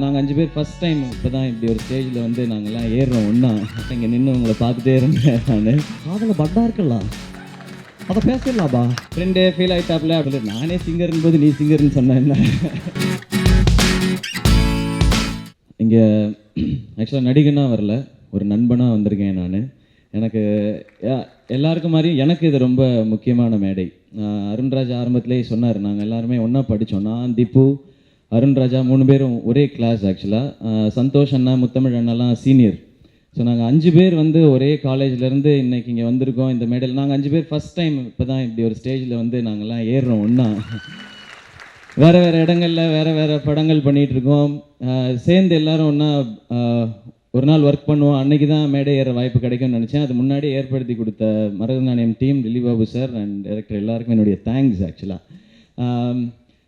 நாங்கள் 5 பேர் first time இப்போ தான் இப்படி ஒரு ஸ்டேஜில் வந்து நாங்கள்லாம் ஏறுறோம் ஒன்றா. இங்கே நின்று உங்களை பார்த்துட்டே இருந்தேன். நான் காதில் பட்டா இருக்கலாம், அதை பேசிடலாப்பா. ஃப்ரெண்டே ஃபீல் ஆகிட்டாப்ல அப்படி. நானே சிங்கர்னு போது நீ சிங்கர்னு சொன்னேன். என்ன இங்கே ஆக்சுவலாக நடிகனாக வரல, ஒரு நண்பனாக வந்திருக்கேன் நான். எனக்கு எல்லாருக்கும் மாதிரியும் எனக்கு இது ரொம்ப முக்கியமான மேடை. அருண்ராஜ் ஆரம்பத்திலே சொன்னார், நாங்கள் எல்லாருமே ஒன்றா படித்தோம். நான், திப்பு, அருண்ராஜா 3 பேரும் ஒரே கிளாஸ். ஆக்சுவலாக சந்தோஷ் அண்ணா, முத்தமிழ் அண்ணாலாம் சீனியர். ஸோ நாங்கள் 5 பேர் வந்து ஒரே காலேஜ்லேருந்து இன்றைக்கி இங்கே வந்திருக்கோம். இந்த மேடையில் நாங்கள் 5 பேர் ஃபஸ்ட் டைம் இப்போ தான் இப்படி ஒரு ஸ்டேஜில் வந்து நாங்கள்லாம் ஏறுறோம் ஒன்றா. வேறு வேறு இடங்களில் வேறு வேறு படங்கள் பண்ணிகிட்ருக்கோம். சேர்ந்து எல்லோரும் ஒன்றா ஒரு நாள் ஒர்க் பண்ணுவோம். அன்றைக்கி தான் மேடை ஏற வாய்ப்பு கிடைக்கும்னு நினச்சேன். அது முன்னாடி ஏற்படுத்தி கொடுத்த Marudhanayagam team, Lilly Babu sir and director எல்லாருக்கும் என்னுடைய தேங்க்ஸ். ஆக்சுவலாக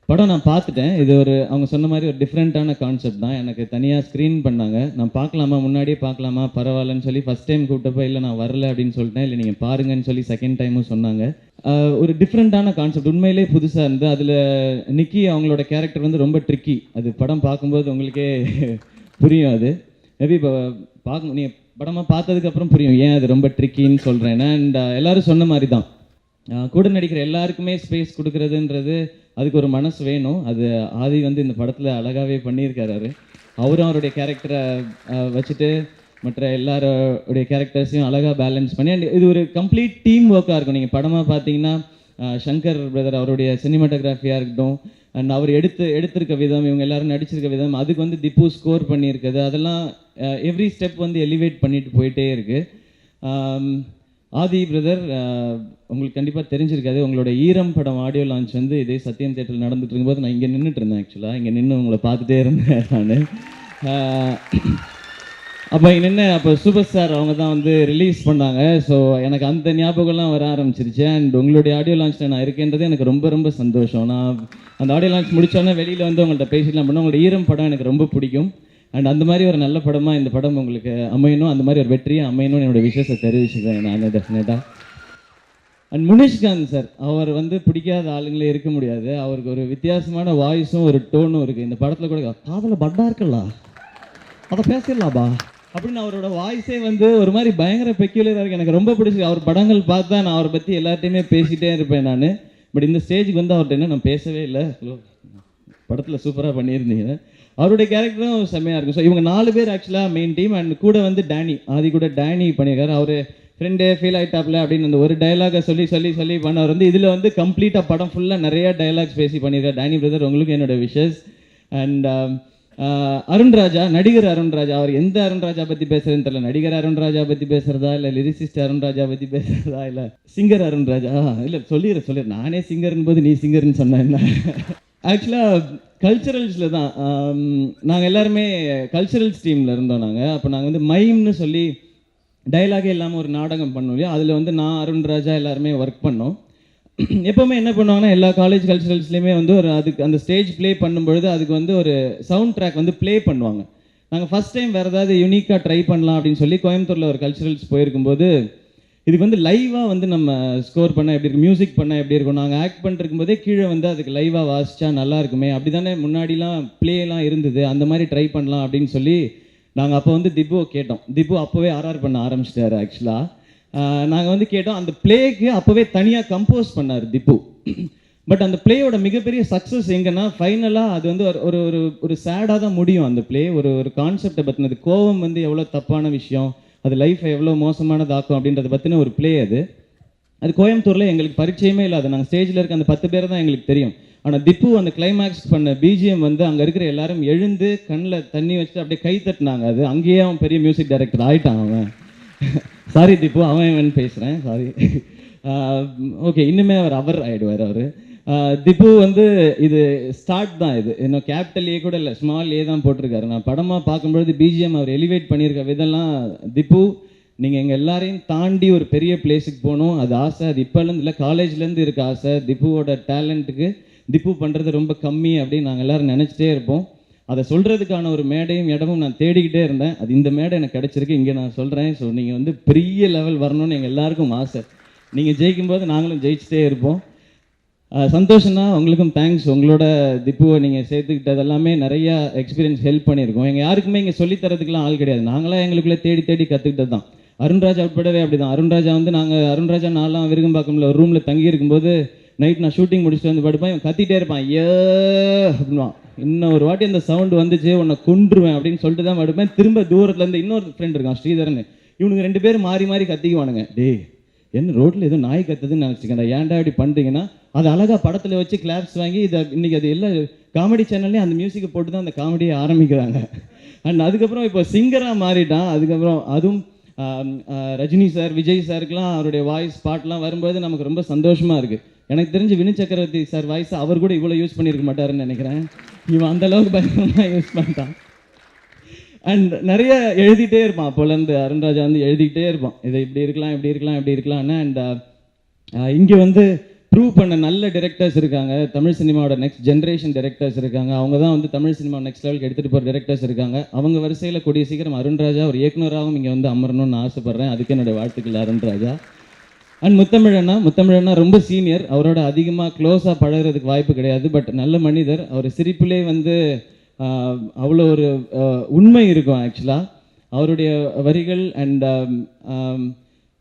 படம் நான் பார்த்துட்டேன். இது ஒரு அவங்க சொன்ன மாதிரி ஒரு டிஃப்ரெண்ட்டான கான்செப்ட் தான். எனக்கு தனியாக ஸ்க்ரீன் பண்ணாங்க. நான் பார்க்கலாமா, முன்னாடியே பார்க்கலாமா, பரவாயில்லன்னு சொல்லி ஃபஸ்ட் டைம் கூப்பிட்டப்போ இல்லை நான் வரல அப்படின்னு சொல்லிட்டேன். இல்லை நீங்கள் பாருங்கன்னு சொல்லி செகண்ட் டைமும் சொன்னாங்க. ஒரு டிஃப்ரெண்ட்டான கான்செப்ட், உண்மையிலே புதுசாக இருந்து. அதில் நிக்கி அவங்களோட கேரக்டர் வந்து ரொம்ப ட்ரிக்கி. அது படம் பார்க்கும்போது உங்களுக்கே புரியும். அது மேபி இப்போ நீங்கள் படமாக பார்த்ததுக்கப்புறம் புரியும் ஏன் அது ரொம்ப ட்ரிக்கின்னு சொல்கிறேன். அண்ட் எல்லோரும் சொன்ன மாதிரி தான், கூட நடிக்கிற எல்லாருக்குமே ஸ்பேஸ் கொடுக்குறதுன்றது அதுக்கு ஒரு மனசு வேணும். அது ஆதி வந்து இந்த படத்தில் அழகாகவே பண்ணியிருக்காரு. அவரும் அவருடைய கேரக்டரை வச்சுட்டு மற்ற எல்லாரோடைய கேரக்டர்ஸையும் அழகாக பேலன்ஸ் பண்ணி, அண்ட் இது ஒரு கம்ப்ளீட் டீம் ஒர்க்காக இருக்கும். நீங்கள் படமாக பார்த்தீங்கன்னா சங்கர் பிரதர் அவருடைய சினிமாட்டோகிராஃபியாக இருக்கட்டும், அண்ட் அவர் எடுத்திருக்க விதம், இவங்க எல்லோரும் நடிச்சிருக்க விதம், அதுக்கு வந்து திப்பு ஸ்கோர் பண்ணியிருக்குது, அதெல்லாம் எவ்ரி ஸ்டெப் வந்து எலிவேட் பண்ணிட்டு போயிட்டே இருக்குது. ஆதி பிரதர் உங்களுக்கு கண்டிப்பாக தெரிஞ்சிருக்காது, உங்களோட ஈரம் படம் ஆடியோ லான்ச் வந்து இதே சத்யம் தேட்டரில் நடந்துட்டு இருக்கும்போது நான் இங்கே நின்றுட்டு இருந்தேன். ஆக்சுவலாக இங்கே நின்று உங்களை பார்த்துட்டே இருந்தேன் நான். அப்போ இங்கே நின்று அப்போ சூப்பர் ஸ்டார் அவங்க தான் வந்து ரிலீஸ் பண்ணாங்க. ஸோ எனக்கு அந்த ஞாபகம்லாம் வர ஆரம்பிச்சிருச்சு. அண்ட் உங்களுடைய ஆடியோ லான்ச்சில் நான் இருக்கேன்றது எனக்கு ரொம்ப ரொம்ப சந்தோஷம். நான் அந்த ஆடியோ லான்ச் முடித்தோன்னே வெளியில் வந்து உங்கள்கிட்ட பேசிடலாம் பண்ண. உங்களோட ஈரம் படம் எனக்கு ரொம்ப பிடிக்கும். அண்ட் அந்த மாதிரி ஒரு நல்ல படமாக இந்த படம் உங்களுக்கு அமையணும், அந்த மாதிரி ஒரு வெற்றியாக அமையணும்னு என்னோடய விஷயத்தை தெரிவிச்சுக்கிறேன் நான் டெஃபினட்டாக. அண்ட் முனிஷ்காந்த் சார், அவர் வந்து பிடிக்காத ஆளுங்களே இருக்க முடியாது. அவருக்கு ஒரு வித்தியாசமான வாய்ஸும் ஒரு டோனும் இருக்குது. இந்த படத்தில் கூட காதில் பட்டா இருக்கலாம், அதை பேசிடலாப்பா அப்படின்னு அவரோட வாய்ஸே வந்து ஒரு மாதிரி பயங்கர பெக்யூலராக இருக்குது. எனக்கு ரொம்ப பிடிச்சி. அவர் படங்கள் பார்த்தா நான் அவரை பற்றி எல்லார்ட்டையுமே பேசிகிட்டே இருப்பேன் நான். பட் இந்த ஸ்டேஜுக்கு வந்து அவர்கிட்ட என்ன நான் பேசவே இல்லை. படத்தில் சூப்பராக பண்ணியிருந்தீங்க. அவருடைய கேரக்டரும் செம்மையாக இருக்கும். ஸோ இவங்க 4 பேர் ஆக்சுவலாக மெயின் டீம். அண்ட் கூட வந்து டேனி, ஆதி கூட டேனி பண்ணியிருக்காரு. அவர் ஃப்ரெண்டே ஃபீல் ஆகிட்டாப்ல அப்படின்னு அந்த ஒரு டைலாகை சொல்லி சொல்லி சொல்லி பண்ணவர் வந்து இதில் வந்து கம்ப்ளீட்டாக படம் ஃபுல்லாக நிறையா டைலாக்ஸ் பேசி பண்ணியிருக்காரு. டேனி பிரதர் உங்களுக்கு என்னோடய விஷஸ். அண்ட் அருண்ராஜா, நடிகர் அருண்ராஜா, அவர் எந்த அருண்ராஜா பற்றி பேசுகிறதுன்னு தெரியல. நடிகர் அருண்ராஜா பற்றி பேசுகிறதா, இல்லை லிரிசிஸ்ட் அருண்ராஜா பற்றி பேசுகிறதா, இல்லை சிங்கர் அருண்ராஜா, இல்லை சொல்லிடுறேன் நானே சிங்கர்னு போது நீ சிங்கர்னு சொன்னேன். என்ன ஆக்சுவலாக கல்ச்சுரல்ஸில் தான் நாங்கள் எல்லாருமே கல்ச்சுரல்ஸ் டீமில் இருந்தோம். அப்போ நாங்கள் வந்து மைம்னு சொல்லி டைலாகே இல்லாமல் ஒரு நாடகம் பண்ணோம் இல்லையா, அதில் வந்து நான், அருண்ராஜா எல்லாருமே ஒர்க் பண்ணோம். எப்போவுமே என்ன பண்ணுவாங்கன்னா எல்லா காலேஜ் கல்ச்சுரல்ஸ்லேயுமே வந்து ஒரு அதுக்கு அந்த ஸ்டேஜ் ப்ளே பண்ணும்பொழுது அதுக்கு வந்து ஒரு சவுண்ட் ட்ராக் வந்து ப்ளே பண்ணுவாங்க. நாங்கள் ஃபஸ்ட் டைம் வேறு ஏதாவது யூனிக்காக ட்ரை பண்ணலாம் அப்படின்னு சொல்லி கோயம்புத்தூரில் ஒரு கல்ச்சுரல்ஸ் போயிருக்கும்போது இதுக்கு வந்து லைவாக வந்து நம்ம ஸ்கோர் பண்ணால் எப்படி இருக்கும், மியூசிக் பண்ணால் எப்படி இருக்கும், நாங்கள் ஆக்ட் பண்ணிருக்கும் போதே கீழே வந்து அதுக்கு லைவாக வாசித்தா நல்லா இருக்குமே, அப்படி தானே முன்னாடிலாம் ப்ளேலாம் இருந்தது, அந்த மாதிரி ட்ரை பண்ணலாம் அப்படின்னு சொல்லி நாங்கள் அப்போ வந்து திப்புவை கேட்டோம். திப்பு அப்போவே ஆர்ஆர் பண்ண ஆரம்பிச்சிட்டாரு. ஆக்சுவலாக நாங்கள் வந்து கேட்டோம். அந்த பிளேக்கு அப்போவே தனியாக கம்போஸ் பண்ணார் திப்பு. பட் அந்த பிளேயோட மிகப்பெரிய சக்ஸஸ் எங்கன்னா ஃபைனலாக அது வந்து ஒரு ஒரு ஒரு சேடாக தான் முடியும். அந்த பிளே ஒரு கான்செப்டை பற்றினது, கோவம் வந்து எவ்வளோ தப்பான விஷயம், அது லைஃப்பை எவ்வளோ மோசமானதாக்கும் அப்படின்றத பற்றின ஒரு பிளே. அது கோயம்புத்தூரில் எங்களுக்கு பரிச்சயமே இல்லை. அது நாங்கள் ஸ்டேஜில் இருக்க அந்த 10 பேர் தான் எங்களுக்கு தெரியும். ஆனால் திப்பு அந்த கிளைமேக்ஸ் பண்ண பிஜிஎம் வந்து அங்கே இருக்கிற எல்லாரும் எழுந்து கண்ணில் தண்ணி வச்சுட்டு அப்படியே கை தட்டினாங்க. அது அங்கேயே அவன் பெரிய மியூசிக் டைரக்டர் ஆகிட்டான் அவன். சாரி திப்பு, அவன் பேசுகிறேன், சாரி. ஓகே, இன்னுமே அவர் ஆகிடுவார் அவர். திப்பு வந்து இது ஸ்டார்ட் தான். இது இன்னும் கேபிட்டல் ஏ கூட இல்லை, ஸ்மால் ஏ தான் போட்டிருக்காரு. நான் படமாக பார்க்கும்பொழுது பிஜிஎம் அவர் எலிவேட் பண்ணியிருக்க விதெல்லாம், திப்பு நீங்கள் எங்கள் எல்லாரையும் தாண்டி ஒரு பெரிய பிளேஸுக்கு போகணும், அது ஆசை. அது இப்போலேருந்து இல்லை, காலேஜ்லேருந்து இருக்க ஆசை. திப்புவோட டேலண்ட்டுக்கு திப்பு பண்ணுறது ரொம்ப கம்மி அப்படின்னு நாங்கள் எல்லோரும் நினச்சிட்டே இருப்போம். அதை சொல்கிறதுக்கான ஒரு மேடையும் இடமும் நான் தேடிக்கிட்டே இருந்தேன். அது இந்த மேடை எனக்கு கிடச்சிருக்கு, இங்கே நான் சொல்கிறேன். ஸோ நீங்கள் வந்து பெரிய லெவல் வரணும்னு எங்கள் எல்லாருக்கும் ஆசை. நீங்கள் ஜெயிக்கும்போது நாங்களும் ஜெயிச்சிட்டே இருப்போம். சந்தோஷம்னா உங்களுக்கும் தேங்க்ஸ். உங்களோட திப்புவை நீங்கள் சேர்த்துக்கிட்டது எல்லாமே நிறையா எக்ஸ்பீரியன்ஸ் ஹெல்ப் பண்ணியிருக்கோம். எங்கள் யாருக்குமே இங்கே சொல்லித்தரதுக்குலாம் ஆள் கிடையாது. நாங்களாம் எங்களுக்குள்ளே தேடி தேடி கற்றுக்கிட்டது தான். அருண்ராஜா உட்படவே அப்படி தான். அருண்ராஜா வந்து அருண்ராஜா நான்லாம் விருகம்பாக்கம்ல ஒரு ரூமில் தங்கி இருக்கும்போது நைட் நான் ஷூட்டிங் முடிச்சுட்டு வந்து படுப்பேன், இவன் கத்திட்டே இருப்பான், ஏ அப்படின்வான். இன்னும் ஒரு வாட்டி அந்த சவுண்டு வந்துச்சு உன்னை கொன்றுவேன் அப்படின்னு சொல்லிட்டு தான் படுப்பேன். திரும்ப தூரத்துலேருந்து இன்னொரு ஃப்ரெண்ட் இருக்கான் ஸ்ரீதரன், இவனுக்கு 2 பேரும் மாறி மாறி கத்திக்குவானுங்க. டேய் என்ன ரோட்டில் ஏதோ நாய் கத்துதுன்னு நினச்சிக்கேன், ஏன்டா இப்படி பண்ணுறீங்கன்னா அது அழகாக படத்தில் வச்சு கிளாப்ஸ் வாங்கி இதை இன்றைக்கி அது எல்லா காமெடி சேனல்லையும் அந்த மியூசிக்கை போட்டு தான் அந்த காமெடியை ஆரம்பிக்கிறாங்க. அண்ட் அதுக்கப்புறம் இப்போ சிங்கராக மாறிட்டான். அதுக்கப்புறம் அதுவும் ரஜினி சார், விஜய் சாருக்கெலாம் அவருடைய வாய்ஸ் பாட்டெலாம் வரும்போது நமக்கு ரொம்ப சந்தோஷமாக இருக்குது. எனக்கு தெரிஞ்சு வினு சக்கரவர்த்தி சார் வாய்ஸ் அவர் கூட இவ்வளோ யூஸ் பண்ணியிருக்க மாட்டாருன்னு நினைக்கிறேன். இவன் அந்தளவுக்கு பயங்கரமாக யூஸ் பண்ணிட்டான். அண்ட் நிறைய எழுதிட்டே இருப்பான். அப்போலேருந்து அருண்ராஜா வந்து எழுதிக்கிட்டே இருப்பான், இதை இப்படி இருக்கலாம் இப்படி இருக்கலாம் இப்படி இருக்கலாம்னு. அண்ட் இங்கே வந்து ப்ரூவ் பண்ண நல்ல டிரெக்டர்ஸ் இருக்காங்க. தமிழ் சினிமாவோட நெக்ஸ்ட் ஜென்ரேஷன் டிரெக்டர்ஸ் இருக்காங்க. அவங்க தான் வந்து தமிழ் சினிமா நெக்ஸ்ட் லெவலுக்கு எடுத்துகிட்டு போகிற டிரெக்டர்ஸ் இருக்காங்க. அவங்க வரிசையில் கூடிய சீக்கிரம் அருண்ராஜா ஒரு இயக்குனராகவும் இங்கே வந்து அமரணும்னு ஆசைப்பட்றேன். அதுக்கு என்னுடைய வாழ்த்துக்கள் அருண்ராஜா. அண்ட் முத்தமிழண்ணா ரொம்ப சீனியர். அவரோட அதிகமாக க்ளோஸாக பழகிறதுக்கு வாய்ப்பு கிடையாது. பட் நல்ல மனிதர். அவர் சிரிப்பிலே வந்து அவ்வளோ ஒரு உண்மை இருக்கும் ஆக்சுவலாக அவருடைய வரிகள். அண்ட்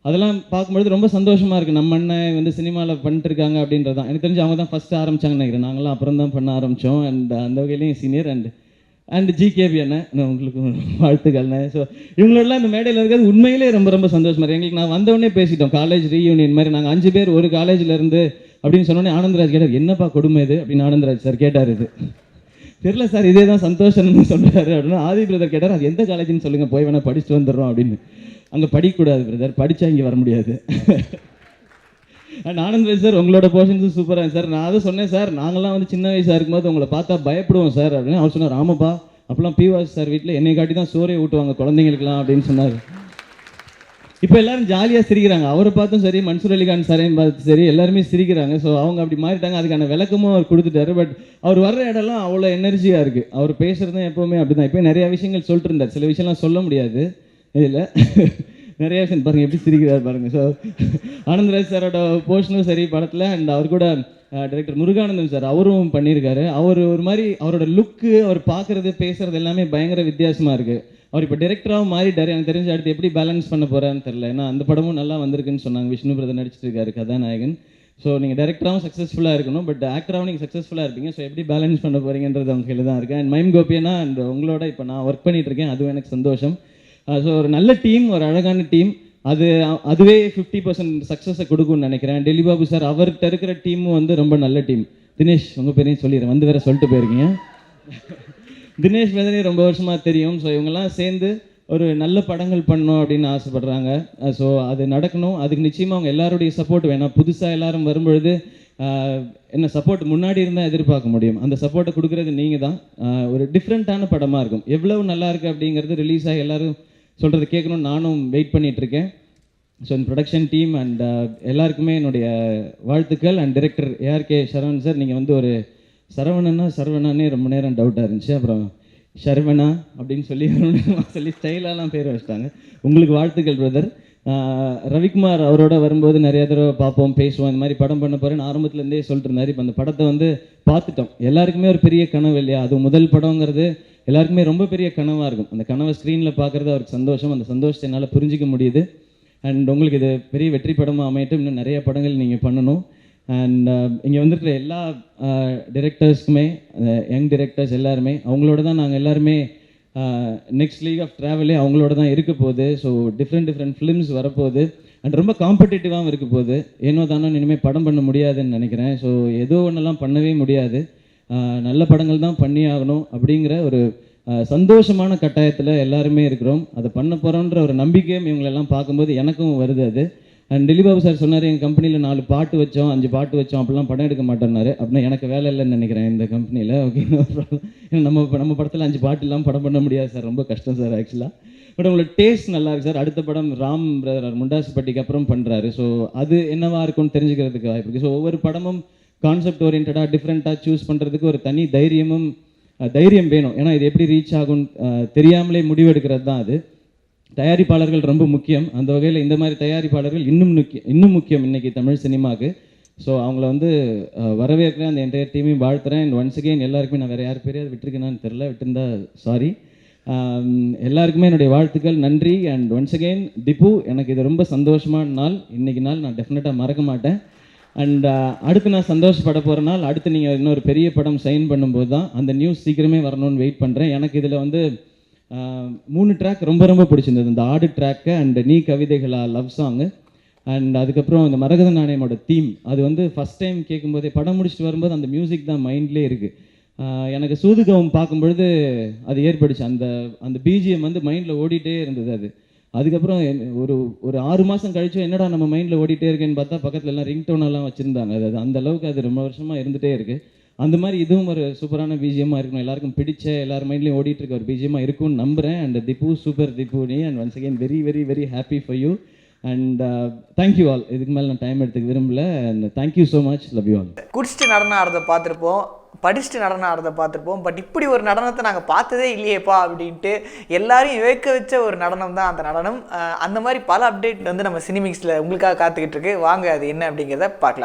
அதெல்லாம் பார்க்கும்பொழுது ரொம்ப சந்தோஷமாக இருக்குது. நம்ம அண்ணன் வந்து சினிமாவில் பண்ணிட்டு இருக்காங்க அப்படின்றது தான். எனக்கு தெரிஞ்சு அவங்க தான் ஃபஸ்ட்டு ஆரம்பித்தாங்கன்னு நினைக்கிறேன். நாங்களாம் அப்புறம் தான் பண்ண ஆரம்பித்தோம். அண்ட் அந்த வகையிலையும் சீனியர். அண்ட் ஜிகேபி அண்ணன், உங்களுக்கு வாழ்த்துக்கள்ண்ணே. ஸோ இவங்களோடலாம் இந்த மேடையில் இருக்கிறது உண்மையிலே ரொம்ப ரொம்ப சந்தோஷமாக இருக்குது எங்களுக்கு. நான் வந்தவொடனே பேசிட்டோம், காலேஜ் ரீயூனியன் மாதிரி. நாங்கள் 5 பேர் ஒரு காலேஜில் இருந்து அப்படின்னு சொன்னோன்னே ஆனந்தராஜ் கேட்டார், என்னப்பா கொடுமை இது அப்படின்னு ஆனந்தராஜ் சார் கேட்டார். இது தெரியல சார், இதே தான் சந்தோஷம்னு சொல்கிறாரு அப்படின்னு ஆதி பிரதர் கேட்டார், அது எந்த காலேஜ்னு சொல்லுங்கள், போய் வேணால் படிச்சுட்டு வந்துடுறோம் அப்படின்னு. அங்கே படிக்கக்கூடாது பிரதர், படித்தா இங்கே வர முடியாது. அண்ட் ஆனந்தராஜ் சார் உங்களோட போர்ஷன்ஸும் சூப்பராக சார். நான் அதை சொன்னேன் சார், நாங்களாம் வந்து சின்ன வயசாக இருக்கும்போது உங்களை பார்த்தா பயப்படுவோம் சார் அப்படின்னு. அவர் சொன்னார், ஆமாப்பா அப்போலாம் பிவாஸ் சார் வீட்டில் என்னை காட்டி தான் சோறே ஊட்டுவாங்க குழந்தைங்களுக்குலாம் அப்படின்னு சொன்னார். இப்போ எல்லாரும் ஜாலியாக சிரிக்கிறாங்க. அவரை பார்த்தும் சரி, மன்சூர் அலிகான் சாரையும் பார்த்து சரி, எல்லாருமே சிரிக்கிறாங்க. ஸோ அவங்க அப்படி மாறிட்டாங்க. அதுக்கான விளக்கமும் அவர் கொடுத்துட்டாரு. பட் அவர் வர்ற இடம்லாம் அவ்வளோ எனர்ஜியாக இருக்குது. அவர் பேசுகிறதும் எப்போவுமே அப்படி தான். இப்போ நிறையா விஷயங்கள் சொல்லிட்டு இருந்தார். சில விஷயம்லாம் சொல்ல முடியாது இதில். நிறைய விஷயம் பாருங்கள் எப்படி சிரிக்கிறார் பாருங்கள். ஸோ ஆனந்தராஜ் சாரோட போர்ஷனும் சரி படத்தில். அண்ட் அவர் கூட டைரக்டர் முருகானந்தம் சார் அவரும் பண்ணியிருக்காரு. அவர் ஒரு மாதிரி அவரோட லுக்கு, அவர் பார்க்குறது பேசுகிறது எல்லாமே பயங்கர வித்தியாசமாக இருக்குது. அவர் இப்போ டைரக்டராகவும் மாறிட்டார். எனக்கு தெரிஞ்ச அடுத்து எப்படி பேலன்ஸ் பண்ண போகிறான்னு தெரில. ஏன்னா அந்த படமும் நல்லா வந்திருக்குன்னு சொன்னாங்க. விஷ்ணு பிரதர் நடிச்சிட்டு இருக்காரு கதாநாயகன். ஸோ நீங்கள் டைரக்டராகவும் சக்ஸஸ்ஃபுல்லாக இருக்கணும், பட் ஆக்டராகவும் நீங்கள் சக்ஸஸ்ஃபுல்லாக இருப்பீங்க. ஸோ எப்படி பேலன்ஸ் பண்ண போகிறீங்கன்றது அவங்க கையில் தான் இருக்குது. அண்ட் மைம் கோபியனா அண்ட் உங்களோட இப்போ நான் ஒர்க் பண்ணிகிட்டு இருக்கேன், அதுவும் எனக்கு சந்தோஷம். ஸோ ஒரு நல்ல டீம், ஒரு அழகான டீம். அதுவே 50% சக்ஸஸை கொடுக்கும்னு நினைக்கிறேன். டெல்லி பாபு சார் அவர்கிட்ட இருக்கிற டீமும் வந்து ரொம்ப நல்ல டீம். தினேஷ் உங்கள் பேரையும் சொல்லிடுறேன், வந்து வேற சொல்லிட்டு போயிருக்கீங்க. தினேஷ் வேதனை ரொம்ப வருஷமாக தெரியும். ஸோ இவங்கெல்லாம் சேர்ந்து ஒரு நல்ல படங்கள் பண்ணணும் அப்படின்னு ஆசைப்படுறாங்க. ஸோ அது நடக்கணும். அதுக்கு நிச்சயமாக அவங்க எல்லாருடைய சப்போர்ட் வேணும். புதுசாக எல்லாரும் வரும்பொழுது என்ன சப்போர்ட் முன்னாடி இருந்தால் எதிர்பார்க்க முடியும். அந்த சப்போர்ட்டை கொடுக்குறது நீங்கள் தான். ஒரு டிஃப்ரெண்ட்டான படமாக இருக்கும். எவ்வளவு நல்லா இருக்குது அப்படிங்கிறது ரிலீஸ் ஆகி எல்லோரும் சொல்கிறது கேட்கணும்னு நானும் வெயிட் பண்ணிகிட்ருக்கேன். ஸோ இந்த ப்ரொடக்ஷன் டீம் அண்ட் எல்லாருக்குமே என்னுடைய வாழ்த்துக்கள். And director ARK Saravanan sir, நீங்கள் வந்து ஒரு சரவணானே ரொம்ப நேரம் டவுட்டாக இருந்துச்சு. அப்புறம் சரவணா அப்படின்னு சொல்லி ஸ்டைலாலாம் பேர் வச்சிட்டாங்க. உங்களுக்கு வாழ்த்துக்கள் பிரதர். ரவிக்குமார் அவரோட வரும்போது நிறைய தடவை பார்ப்போம், பேசுவோம், இந்த மாதிரி படம் பண்ண போகிறேன்னு ஆரம்பத்துலேருந்தே சொல்லிட்டு இருந்தார். இப்போ அந்த படத்தை வந்து பார்த்துட்டோம். எல்லாருக்குமே ஒரு பெரிய கனவு இல்லையா? அது முதல் படங்கிறது எல்லாருக்குமே ரொம்ப பெரிய கனவாக இருக்கும். அந்த கனவை ஸ்க்ரீனில் பார்க்குறது அவருக்கு சந்தோஷம். அந்த சந்தோஷத்தை என்னால் புரிஞ்சிக்க முடியுது. அண்ட் உங்களுக்கு இது பெரிய வெற்றி படமாக அமையட்டும். இன்னும் நிறைய படங்கள் நீங்கள் பண்ணணும். அண்ட் இங்கே வந்துருக்கிற எல்லா டிரெக்டர்ஸ்க்குமே, யங் டிரெக்டர்ஸ் எல்லாருமே, அவங்களோட தான் நாங்கள் எல்லாருமே நெக்ஸ்ட் லீக் ஆஃப் ட்ராவலே அவங்களோட தான் இருக்க போகுது. ஸோ டிஃப்ரெண்ட் ஃபிலிம்ஸ் வரப்போகுது. அண்ட் ரொம்ப காம்படிட்டிவாகவும் இருக்க போகுது. ஏனோ தானோ இனிமேல் படம் பண்ண முடியாதுன்னு நினைக்கிறேன். ஸோ ஏதோ ஒன்றெல்லாம் பண்ணவே முடியாது, நல்ல படங்கள் தான் பண்ணி ஆகணும் அப்படிங்கிற ஒரு சந்தோஷமான கட்டாயத்தில் எல்லாருமே இருக்கிறோம். அதை பண்ண போகிறோன்ற ஒரு நம்பிக்கையும் இவங்களெல்லாம் பார்க்கும்போது எனக்கும் வருது அது. அண்ட் டெல்லி பாபு சார் சொன்னார், எங்கள் கம்பெனியில் 4 பாட்டு வச்சோம் 5 பாட்டு வச்சோம் அப்படிலாம் படம் எடுக்க மாட்டேன்னாரு. அப்படின்னா எனக்கு வேலை இல்லைன்னு நினைக்கிறேன் இந்த கம்பெனியில். ஓகே, நம்ம படத்தில் 5 பாட்டு இல்லாமல் படம் பண்ண முடியாது சார், ரொம்ப கஷ்டம் சார் ஆக்சுவலாக. பட் உங்களோட டேஸ்ட் நல்லா இருக்குது சார். அடுத்த படம் ராம் பிரதர் முண்டாசுப்பட்டிக்கு அப்புறம் பண்ணுறாரு. ஸோ அது என்னவா இருக்கும்னு தெரிஞ்சுக்கிறதுக்கு வாய்ப்பு இருக்குது. ஸோ ஒவ்வொரு படமும் கான்செப்ட் ஓரியன்டாக டிஃப்ரெண்ட்டாக சூஸ் பண்ணுறதுக்கு ஒரு தனி தைரியம் வேணும். ஏன்னா இது எப்படி ரீச் ஆகும் தெரியாமலே முடிவெடுக்கிறது தான் அது. தயாரிப்பாளர்கள் ரொம்ப முக்கியம். அந்த வகையில் இந்த மாதிரி தயாரிப்பாளர்கள் இன்னும் முக்கியம் இன்றைக்கி தமிழ் சினிமாவுக்கு. ஸோ அவங்கள வந்து வரவேற்கிறேன், அந்த என்டையர் டீமையும் வாழ்த்துறேன். அண்ட் ஒன்ஸ் அகெயின் எல்லாருக்குமே நான் வேறு யார் பேரையாவது விட்டுருக்கேனான்னு தெரில, விட்டுருந்தா சாரி. எல்லாருக்குமே என்னுடைய வாழ்த்துக்கள், நன்றி. அண்ட் ஒன்ஸ் அகெயின் திப்பு, எனக்கு இது ரொம்ப சந்தோஷமான நாள். இன்றைக்கி நாள் நான் டெஃபினட்டாக மறக்க மாட்டேன். அண்ட் அடுத்து நான் சந்தோஷப்பட போகிற நாள், அடுத்து நீங்கள் இன்னொரு பெரிய படம் சைன் பண்ணும்போது தான். அந்த நியூஸ் சீக்கிரமே வரணும்னு வெயிட் பண்ணுறேன். எனக்கு இதில் வந்து 3 ட்ராக் ரொம்ப ரொம்ப பிடிச்சிருந்தது. இந்த ஆடு ட்ராக்கு அண்ட் நீ கவிதைகளா லவ் சாங்கு, அண்ட் அதுக்கப்புறம் இந்த மரகத நாணயமோட தீம். அது வந்து ஃபஸ்ட் டைம் கேட்கும்போதே படம் முடிச்சுட்டு வரும்போது அந்த மியூசிக் தான் மைண்ட்லேயே இருக்குது. எனக்கு சூதுகவும் பார்க்கும்பொழுது அது ஏற்படுச்சு. அந்த அந்த பிஜிஎம் வந்து மைண்டில் ஓடிட்டே இருந்தது. அதுக்கப்புறம் ஒரு 6 மாதம் கழிச்சு என்னடா நம்ம மைண்டில் ஓடிட்டே இருக்கேன்னு பார்த்தா பக்கத்தில் எல்லாம் ரிங்டோனெல்லாம் வச்சுருந்தாங்க. அது அந்த அளவுக்கு அது ரொம்ப வருஷமாக இருந்துகிட்டே இருக்குது. அந்த மாதிரி இதுவும் ஒரு சூப்பரான பிஜிஎம்மாக இருக்கணும், எல்லாருக்கும் பிடிச்ச, எல்லார் மைண்ட்லையும் ஓடிட்டு இருக்க ஒரு பிஜிஎம்மாக இருக்கும்னு நம்புகிறேன். அண்ட் திப்பு, சூப்பர் திப்பு நீ. And once again very very very happy for you. And thank you all. இதுக்கு மேலே நான் டைம் எடுத்துக்க விரும்பல. And thank you so much, love you all. குடிச்சிட்டு நடனம் ஆடுறதை பார்த்துருப்போம், படிச்சுட்டு நடனம் ஆடுறதை பார்த்துருப்போம், பட் இப்படி ஒரு நடனத்தை நாங்கள் பார்த்ததே இல்லையேப்பா அப்படின்ட்டு எல்லாரையும் வியக்க வச்ச ஒரு நடனம் தான் அந்த நடனம். அந்த மாதிரி பல அப்டேட் வந்து நம்ம சினிமிக்ஸில் உங்களுக்காக காத்துக்கிட்டு இருக்கு. வாங்க அது என்ன அப்படிங்கிறத பார்க்கலாம்.